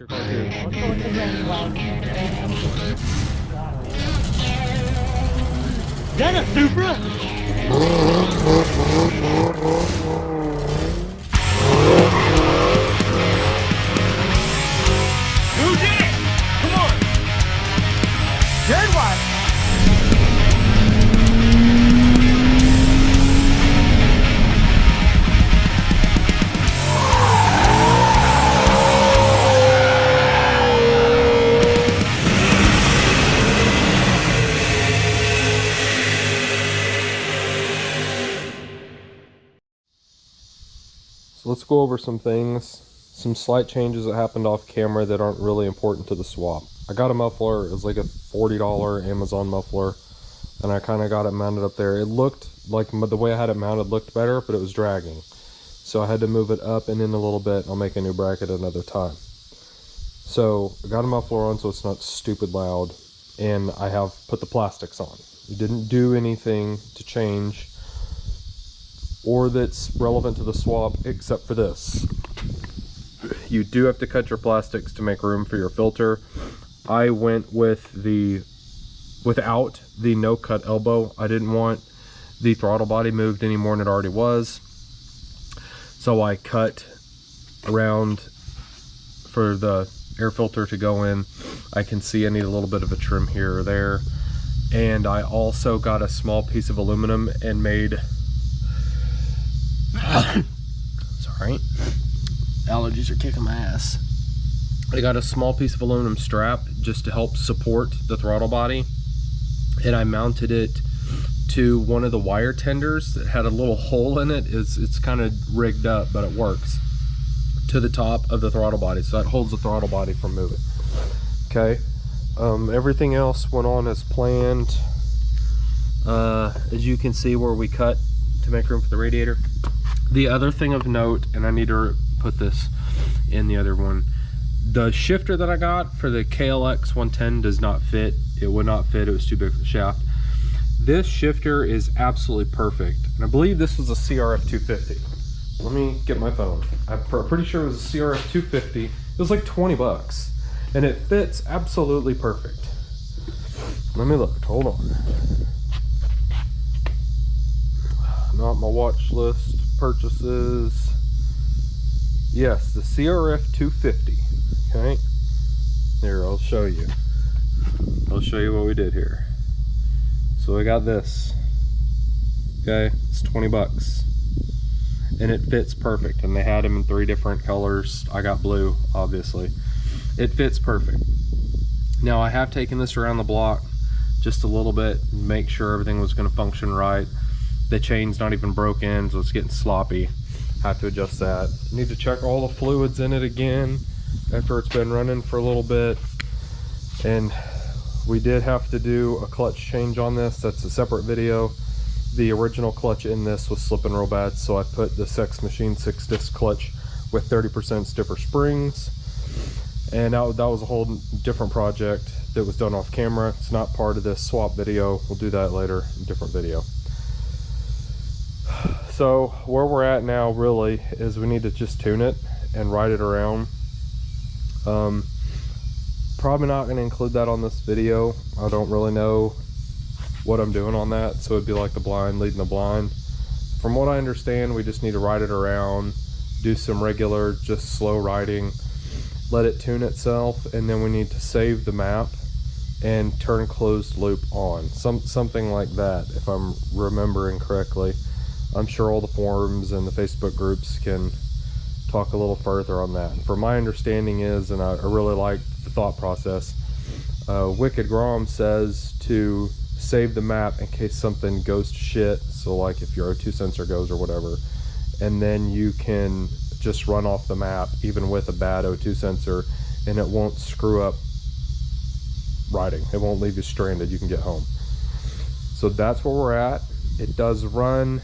your car too. Let's go with the green flag. Is that a Supra? Who did it? Come on. Dead white. So let's go over some things, some slight changes that happened off camera that aren't really important to the swap. I got a muffler. It was like a $40 Amazon muffler, and I kind of got it mounted up there. It looked like the way I had it mounted looked better, but it was dragging. So I had to move it up and in a little bit. I'll make a new bracket another time. So I got a muffler on so it's not stupid loud, and I have put the plastics on. It didn't do anything to change or that's relevant to the swap except for this. You do have to cut your plastics to make room for your filter. I went with without the no cut elbow. I didn't want the throttle body moved any more than it already was, so I cut around for the air filter to go in. I can see I need a little bit of a trim here or there, and I also got a small piece of aluminum and made sorry, allergies are kicking my ass. I got a small piece of aluminum strap just to help support the throttle body, and I mounted it to one of the wire tenders that had a little hole in it. It's kind of rigged up, but it works, to the top of the throttle body, so that holds the throttle body from moving. Okay, everything else went on as planned. As you can see where we cut to make room for the radiator. The other thing of note, and I need to put this in the other one, the shifter that I got for the KLX 110 does not fit. It would not fit, it was too big for the shaft. This shifter is absolutely perfect, and I believe this was a CRF 250. Let me get my phone. I'm pretty sure it was a CRF 250. It was like 20 bucks, and it fits absolutely perfect. Let me look, hold on. Not my watch list purchases. Yes, the CRF 250. Okay, here, I'll show you what we did here. So we got this. Okay, it's 20 bucks, and it fits perfect, and they had them in 3 different colors. I got blue, obviously. It fits perfect. Now I have taken this around the block just a little bit, make sure everything was going to function right. The chain's not even broken, so it's getting sloppy. Have to adjust that. Need to check all the fluids in it again after it's been running for a little bit. And we did have to do a clutch change on this. That's a separate video. The original clutch in this was slipping real bad, so I put the Sex Machine 6-disc clutch with 30% stiffer springs. And that was a whole different project that was done off camera. It's not part of this swap video. We'll do that later, a different video. So where we're at now really is we need to just tune it and ride it around. Probably not going to include that on this video. I don't really know what I'm doing on that, so it'd be like the blind leading the blind. From what I understand, we just need to ride it around, do some regular just slow riding, let it tune itself, and then we need to save the map and turn closed loop on, something like that, if I'm remembering correctly. I'm sure all the forums and the Facebook groups can talk a little further on that. From my understanding is, and I really like the thought process, Wicked Grom says to save the map in case something goes to shit, so like if your O2 sensor goes or whatever, and then you can just run off the map even with a bad O2 sensor, and it won't screw up riding. It won't leave you stranded. You can get home. So that's where we're at. It does run.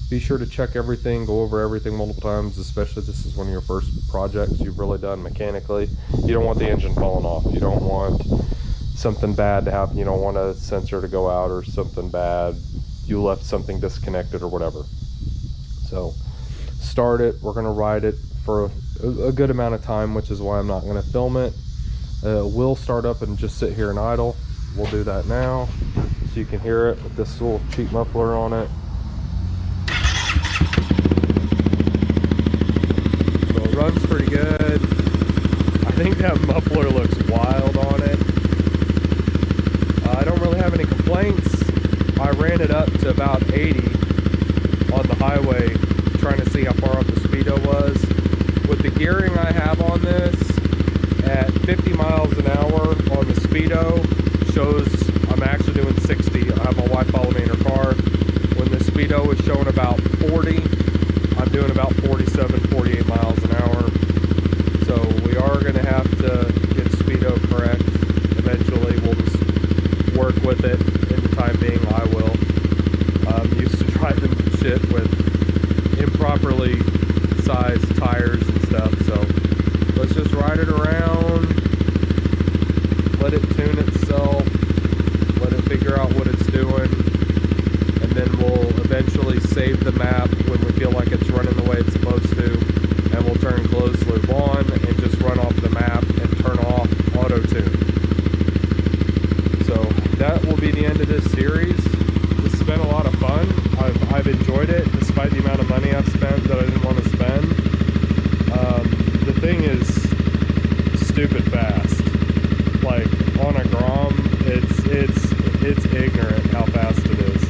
Be sure to check everything, go over everything multiple times, especially if this is one of your first projects you've really done mechanically. You don't want the engine falling off. You don't want something bad to happen. You don't want a sensor to go out or something bad. You left something disconnected or whatever. So start it. We're going to ride it for a good amount of time, which is why I'm not going to film it. We'll start up and just sit here and idle. We'll do that now so you can hear it with this little cheap muffler on it. So it runs pretty good. I think that muffler looks wild on it. I don't really have any complaints. I ran it up to about 80 on the highway, trying to see how far off the speedo was. With the gearing I have on this, at 50 miles an hour on the speedo, shows I'm actually doing 60. I have my wife follow me in her car. When the speedo is showing about 40, I'm doing about 47, 48 miles an hour. So we are going to have to get speedo correct. Eventually, we'll just work with it. In the time being, I will. I'm used to driving shit with improperly sized tires and stuff, so let's just ride it around, let it tune itself, let it figure out what it's doing, and then we'll eventually save the map when we feel like it's running the way it's supposed to, and we'll turn closed loop on and just run off the map and turn off auto tune. So that will be the end of this series. This has been a lot of fun. I've enjoyed it despite the amount of money I've spent that I didn't want to spend. The thing is stupid fast. Like on a Grom, it's ignorant how fast it is.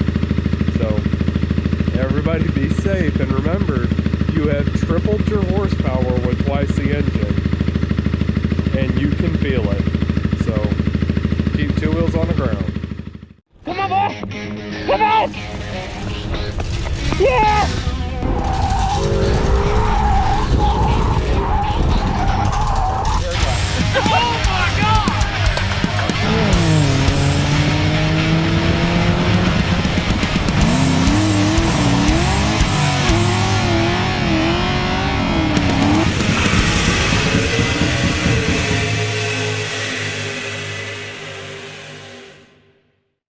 So everybody be safe, and remember, you have tripled your horsepower with twice the engine, and you can feel it. So keep two wheels on the ground. Come on, boy! Come on! Yeah!